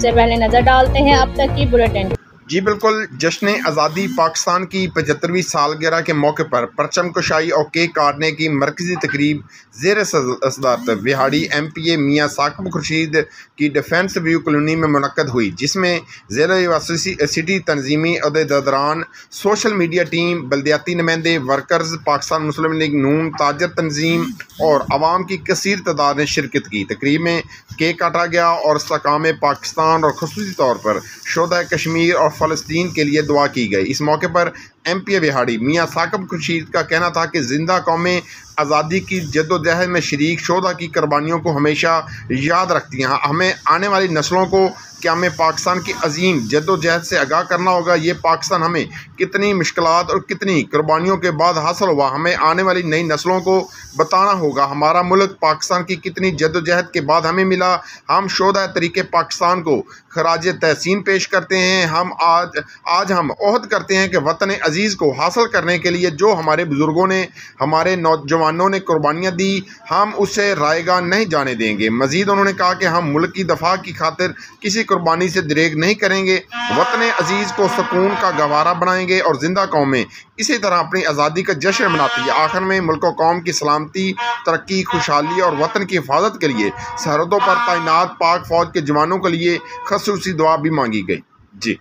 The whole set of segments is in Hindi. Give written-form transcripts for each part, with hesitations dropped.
सबसे पहले नजर डालते हैं अब तक की बुलेटिन। जी बिल्कुल, जश्न आज़ादी पाकिस्तान की 75वीं सालगिरह के मौके पर परचम कुशाई और केक काटने की मरकजी तकरीब ज़ेर सदारत विहाड़ी MPA मियाँ साकिब खुर्शीद की डिफेंस व्यू कॉलोनी में मुनक्कद हुई, जिसमें ज़िला सिटी तंजीमी अहदेदारान, सोशल मीडिया टीम, बल्दियाती नुमाइंदे, वर्कर्स, पाकिस्तान मुस्लिम लीग नून, ताजर तंजीम और आवाम की कसीर तादाद ने शिरकत की। तकरीब में केक काटा गया और इस्तेकाम पाकिस्तान और खुसूसी तौर पर शोधा कश्मीर और फ़लस्तीन के लिए दुआ की गई। इस मौके पर MPA विहाड़ी मियाँ साकिब खुर्शीद का कहना था कि जिंदा कौमें आज़ादी की जद्दोजहद में शरीक शोधा की कुर्बानियों को हमेशा याद रखती हैं। हमें आने वाली नस्लों को क़याम पाकिस्तान की अजीम जद्दोजहद से आगाह करना होगा। ये पाकिस्तान हमें कितनी मुश्किलात और कितनी कुर्बानियों के बाद हासिल हुआ, हमें आने वाली नई नस्लों को बताना होगा। हमारा मुल्क पाकिस्तान की कितनी जद्दोजहद के बाद हमें मिला। हम शोधा तरीके पाकिस्तान को खराज तहसीन पेश करते हैं। हम आज हम ओहद करते हैं कि वतन अजीज़ को हासिल करने के लिए जो हमारे बुज़ुर्गों ने, हमारे नौजवानों ने कुर्बानियाँ दी, हम उसे रायगा नहीं जाने देंगे। मज़ीद उन्होंने कहा कि हम मुल्क की दफ़ा की खातिर किसी कुर्बानी से दरेग नहीं करेंगे, वतन अजीज़ को सुकून का गवारा बनाएंगे और जिंदा कौमें इसी तरह अपनी आज़ादी का जश्न मनाती है। आखिर में मुल्क और कौम की सलामती, तरक्की, खुशहाली और वतन की हिफाजत के लिए सरहदों पर तैनात पाक फौज के जवानों के लिए खसूसी दुआ भी मांगी गई। जी,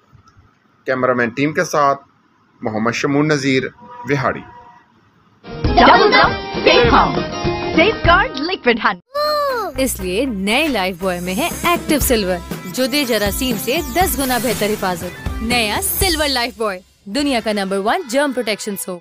कैमरामैन टीम के साथ मोहम्मद शमून नज़ीर, विहाड़ी। इसलिए नए लाइफ बॉय में है एक्टिव सिल्वर, जो दे जरासीम से 10 गुना बेहतर हिफाजत। नया सिल्वर लाइफ बॉय, दुनिया का नंबर 1 जर्म प्रोटेक्शन सोप।